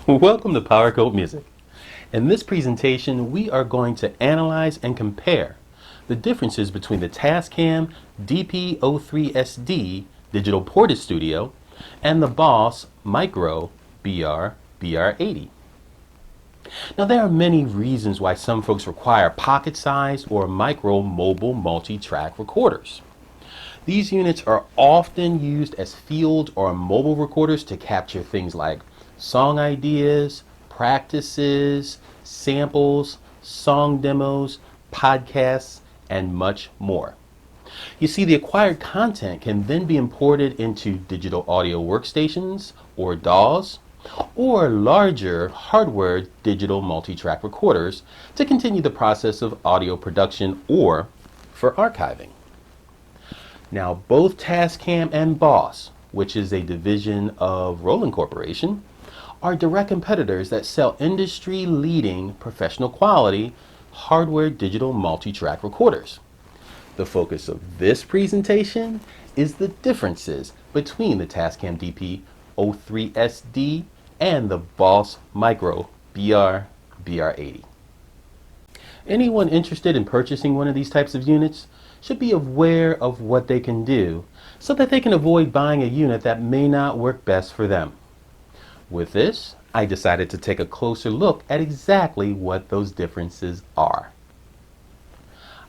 Welcome to Power Code Music. In this presentation, we are going to analyze and compare the differences between the Tascam DP03SD Digital Portastudio and the Boss Micro BR-80. Now, there are many reasons why some folks require pocket-sized or micro mobile multi-track recorders. These units are often used as field or mobile recorders to capture things like song ideas, practices, samples, song demos, podcasts, and much more. You see, the acquired content can then be imported into digital audio workstations or DAWs, or larger hardware digital multi-track recorders to continue the process of audio production or for archiving. Now, both Tascam and Boss, which is a division of Roland Corporation, are direct competitors that sell industry-leading professional quality hardware digital multi-track recorders. The focus of this presentation is the differences between the Tascam DP03SD and the Boss Micro BR-80. Anyone interested in purchasing one of these types of units should be aware of what they can do so that they can avoid buying a unit that may not work best for them. With this, I decided to take a closer look at exactly what those differences are.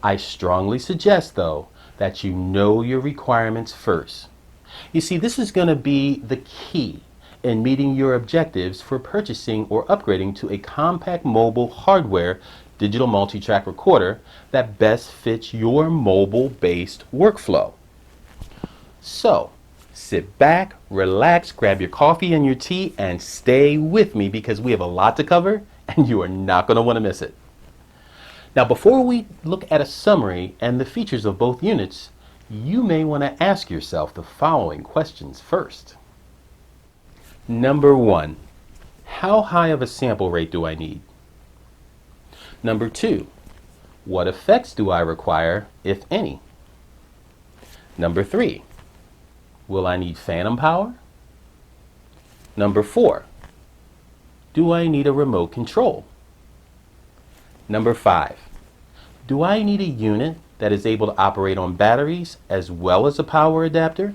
I strongly suggest, though, that you know your requirements first. You see, this is going to be the key in meeting your objectives for purchasing or upgrading to a compact mobile hardware digital multi-track recorder that best fits your mobile-based workflow. So, sit back, relax, grab your coffee and your tea, and stay with me because we have a lot to cover and you are not going to want to miss it. Now, before we look at a summary and the features of both units, you may want to ask yourself the following questions first. Number 1, how high of a sample rate do I need? Number 2, what effects do I require, if any? Number 3, will I need phantom power? Number 4, do I need a remote control? Number 5, do I need a unit that is able to operate on batteries as well as a power adapter?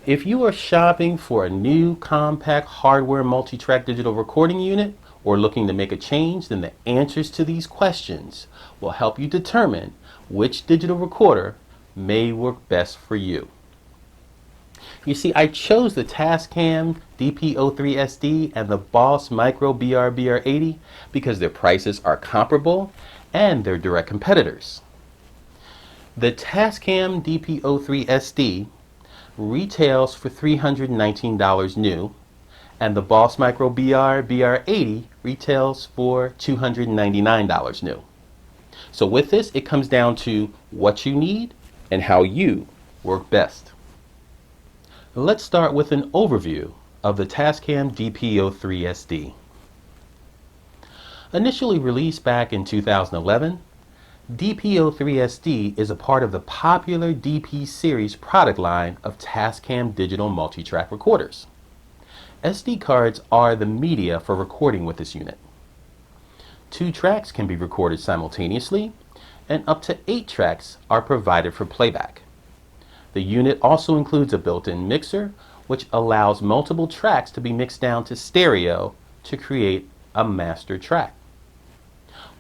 If you are shopping for a new compact hardware multi-track digital recording unit or looking to make a change, then the answers to these questions will help you determine which digital recorder may work best for you. You see, I chose the Tascam DP03SD and the Boss Micro BR-80 because their prices are comparable and they're direct competitors. The Tascam DP03SD retails for $319 new, and the Boss Micro BR-80 retails for $299 new. So with this, it comes down to what you need and how you work best. Let's start with an overview of the Tascam DP03SD. Initially released back in 2011, DP03SD is a part of the popular DP series product line of Tascam digital multi-track recorders. SD cards are the media for recording with this unit. 2 tracks can be recorded simultaneously, and up to 8 tracks are provided for playback. The unit also includes a built-in mixer, which allows multiple tracks to be mixed down to stereo to create a master track.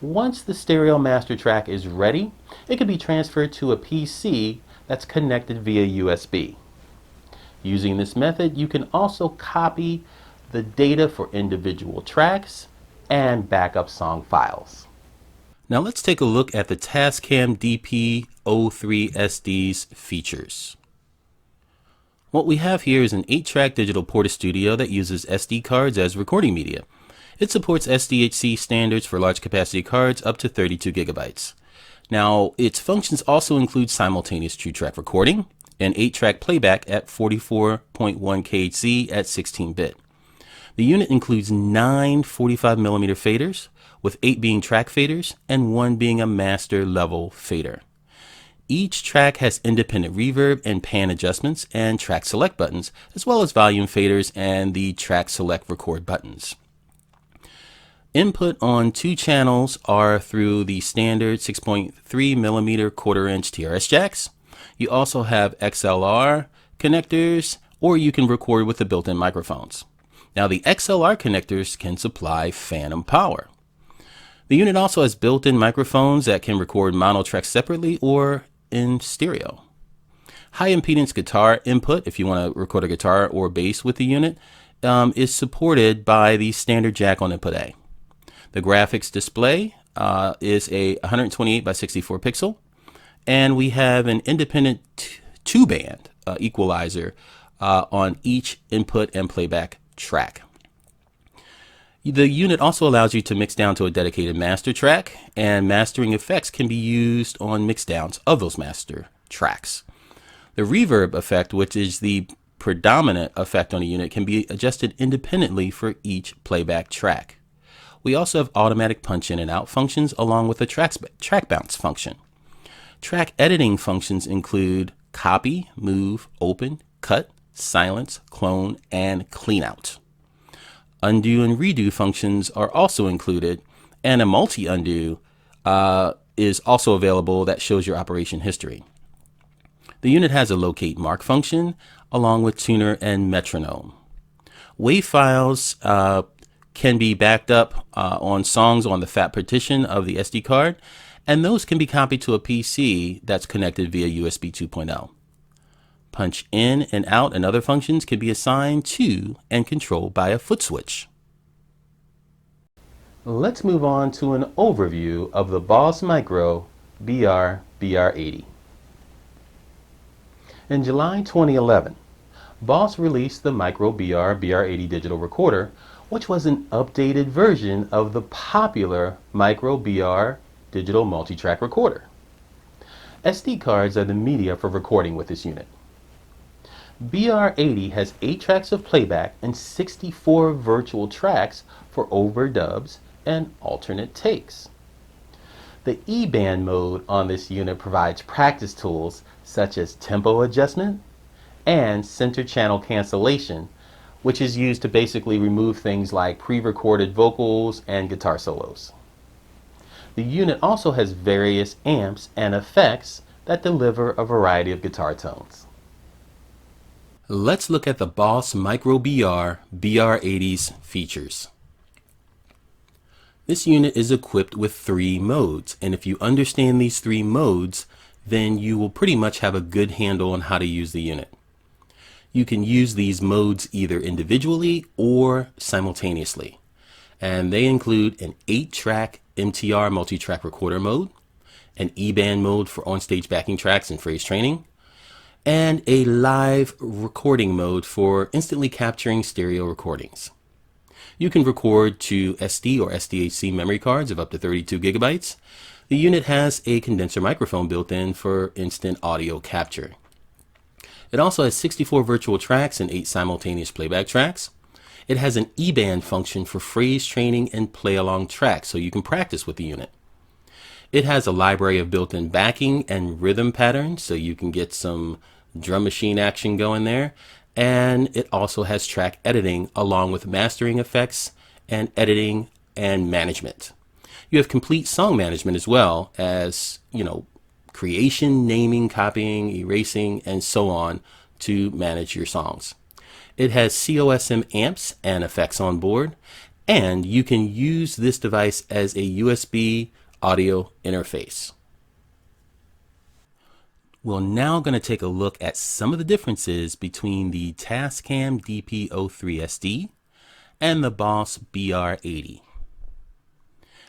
Once the stereo master track is ready, it can be transferred to a PC that's connected via USB. Using this method, you can also copy the data for individual tracks and backup song files. Now let's take a look at the Tascam DP03SD's features. What we have here is an 8-track digital Portastudio that uses SD cards as recording media. It supports SDHC standards for large capacity cards up to 32 gigabytes. Now, its functions also include simultaneous 2-track recording and 8-track playback at 44.1 kHz at 16-bit. The unit includes 9 45mm faders, with 8 being track faders and 1 being a master level fader. Each track has independent reverb and pan adjustments and track select buttons, as well as volume faders and the track select record buttons. Input on 2 channels are through the standard 6.3mm quarter-inch TRS jacks. You also have XLR connectors, or you can record with the built-in microphones. Now, the XLR connectors can supply phantom power. The unit also has built-in microphones that can record mono tracks separately or in stereo. High impedance guitar input, if you want to record a guitar or bass with the unit, is supported by the standard jack on input A. The graphics display is a 128 by 64 pixel, and we have an independent 2-band equalizer on each input and playback track. The unit also allows you to mix down to a dedicated master track, and mastering effects can be used on mix downs of those master tracks. The reverb effect, which is the predominant effect on a unit, can be adjusted independently for each playback track. We also have automatic punch in and out functions along with a track bounce function. Track editing functions include copy, move, open, cut, silence, clone, and clean out. Undo and redo functions are also included, and a multi-undo is also available that shows your operation history. The unit has a locate mark function along with tuner and metronome. WAV files can be backed up on songs on the FAT partition of the SD card, and those can be copied to a PC that's connected via USB 2.0. Punch in and out and other functions can be assigned to and controlled by a foot switch. Let's move on to an overview of the Boss Micro BR-80. In July 2011, Boss released the Micro BR-80 digital recorder, which was an updated version of the popular Micro BR digital multi-track recorder. SD cards are the media for recording with this unit. BR-80 has 8 tracks of playback and 64 virtual tracks for overdubs and alternate takes. The E-band mode on this unit provides practice tools such as tempo adjustment and center channel cancellation, which is used to basically remove things like pre-recorded vocals and guitar solos. The unit also has various amps and effects that deliver a variety of guitar tones. Let's look at the Boss Micro BR-80's features. This unit is equipped with 3 modes, and if you understand these 3 modes, then you will pretty much have a good handle on how to use the unit. You can use these modes either individually or simultaneously, and they include an 8-track MTR multi-track recorder mode, an E-band mode for on-stage backing tracks and phrase training, and a live recording mode for instantly capturing stereo recordings. You can record to SD or SDHC memory cards of up to 32 gigabytes. The unit has a condenser microphone built in for instant audio capture. It also has 64 virtual tracks and 8 simultaneous playback tracks. It has an E-band function for phrase training and play-along tracks, so you can practice with the unit. It has a library of built-in backing and rhythm patterns, so you can get some drum machine action going there. And it also has track editing along with mastering effects and editing and management. You have complete song management as well as, creation, naming, copying, erasing, and so on to manage your songs. It has COSM amps and effects on board, and you can use this device as a USB audio interface. We're now going to take a look at some of the differences between the Tascam DP-03SD and the Boss BR-80.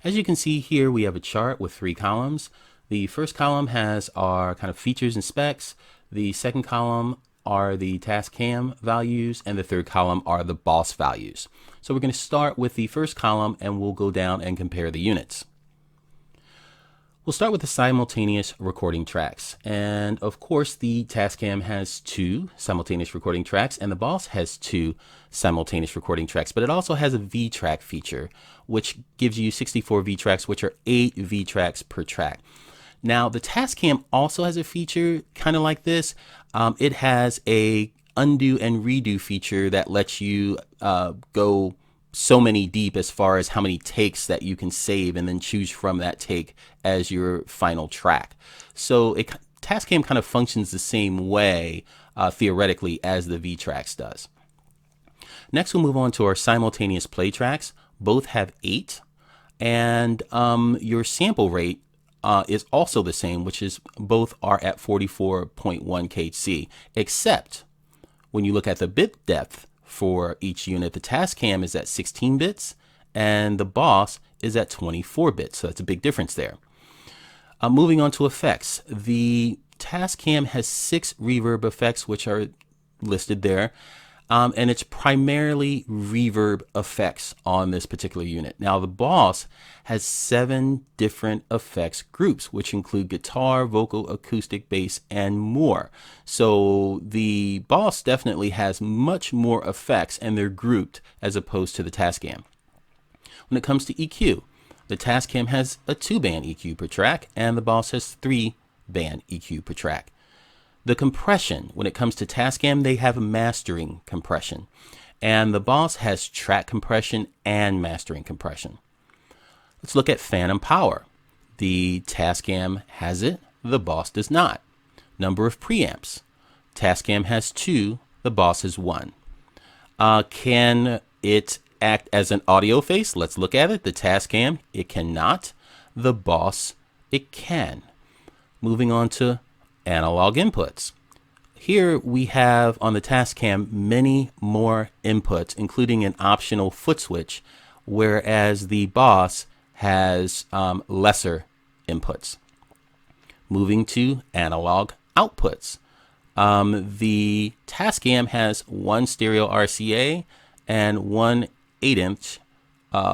As you can see here, we have a chart with 3 columns. The first column has our kind of features and specs. The second column are the Tascam values, and the third column are the Boss values. So we're going to start with the first column and we'll go down and compare the units. We'll start with the simultaneous recording tracks. And of course, the Tascam has 2 simultaneous recording tracks and the Boss has 2 simultaneous recording tracks, but it also has a V-track feature, which gives you 64 V-tracks, which are 8 V-tracks per track. Now the Tascam also has a feature kind of like this. It has a undo and redo feature that lets you go so many deep as far as how many takes that you can save and then choose from that take as your final track. So Tascam kind of functions the same way theoretically as the V-Tracks does. Next we'll move on to our simultaneous play tracks. Both have 8, and your sample rate is also the same, which is both are at 44.1 kHz, except when you look at the bit depth for each unit, the Tascam is at 16 bits and the Boss is at 24 bits. So that's a big difference there. Moving on to effects. The Tascam has 6 reverb effects, which are listed there. And it's primarily reverb effects on this particular unit. Now the Boss has 7 different effects groups, which include guitar, vocal, acoustic, bass, and more. So the Boss definitely has much more effects, and they're grouped as opposed to the Tascam. When it comes to EQ, the Tascam has a 2-band EQ per track, and the Boss has 3-band EQ per track. The compression, when it comes to Tascam, they have mastering compression, and the Boss has track compression and mastering compression. Let's look at phantom power. The Tascam has it, the Boss does not. Number of preamps. Tascam has 2, the Boss has 1. Can it act as an audio face? Let's look at it. The Tascam, it cannot. The Boss, it can. Moving on to analog inputs. Here we have on the Tascam many more inputs, including an optional foot switch, whereas the Boss has lesser inputs. Moving to analog outputs. The Tascam has 1 stereo RCA and 1 8-inch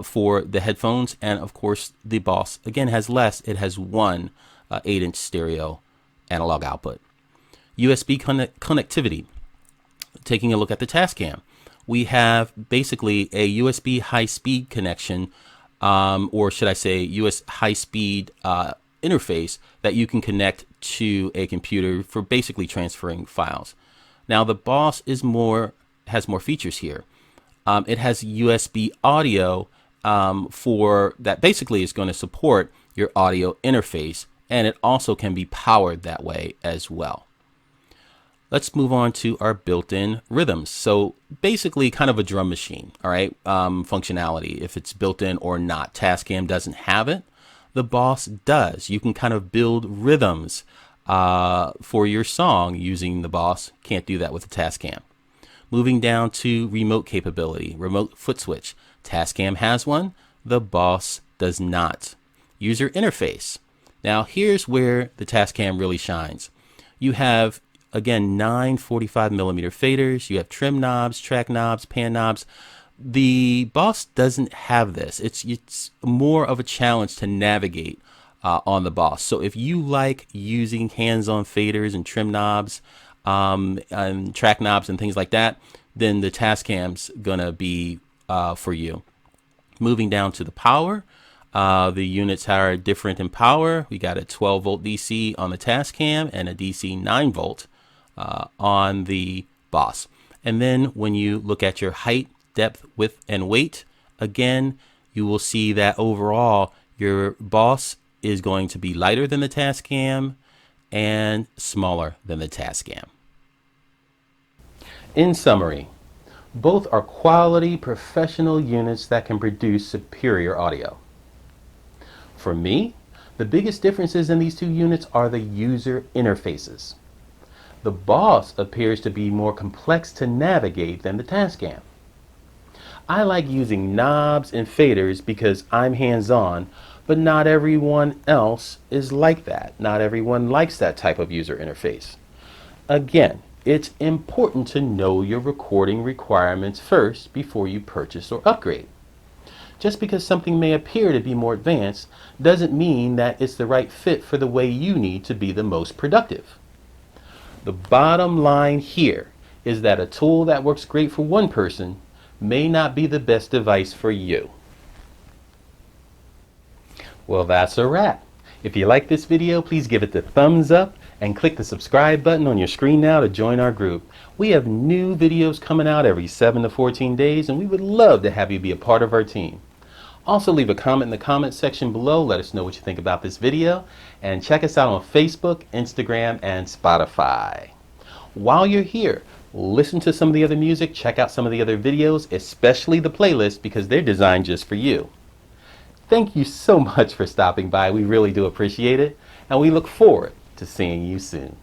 for the headphones, and of course the Boss again has less. It has 1 8-inch stereo analog output. USB connectivity. Taking a look at the Tascam, we have basically a USB high-speed connection, or should I say US high-speed interface that you can connect to a computer for basically transferring files. Now the Boss has more features here. It has USB audio for that basically is going to support your audio interface, and it also can be powered that way as well. Let's move on to our built-in rhythms. So basically kind of a drum machine, all right, functionality, if it's built-in or not. Tascam doesn't have it. The Boss does. You can kind of build rhythms for your song using the Boss. Can't do that with the Tascam. Moving down to remote capability, remote foot switch. Tascam has one. The Boss does not. User interface. Now here's where the Tascam really shines. You have, again, 9 45mm faders. You have trim knobs, track knobs, pan knobs. The Boss doesn't have this. It's more of a challenge to navigate on the Boss. So if you like using hands-on faders and trim knobs and track knobs and things like that, then the Tascam's gonna be for you. Moving down to the power. The units are different in power. We got a 12-volt DC on the Tascam and a DC 9-volt on the Boss. And then when you look at your height, depth, width, and weight, again, you will see that overall your Boss is going to be lighter than the Tascam and smaller than the Tascam. In summary, both are quality professional units that can produce superior audio. For me, the biggest differences in these two units are the user interfaces. The Boss appears to be more complex to navigate than the Tascam. I like using knobs and faders because I'm hands-on, but not everyone else is like that. Not everyone likes that type of user interface. Again, it's important to know your recording requirements first before you purchase or upgrade. Just because something may appear to be more advanced doesn't mean that it's the right fit for the way you need to be the most productive. The bottom line here is that a tool that works great for one person may not be the best device for you. Well, that's a wrap. If you like this video, please give it the thumbs up and click the subscribe button on your screen now to join our group. We have new videos coming out every 7 to 14 days, and we would love to have you be a part of our team. Also, leave a comment in the comment section below. Let us know what you think about this video, and check us out on Facebook, Instagram, and Spotify. While you're here, listen to some of the other music, check out some of the other videos, especially the playlist, because they're designed just for you. Thank you so much for stopping by. We really do appreciate it, and we look forward to seeing you soon.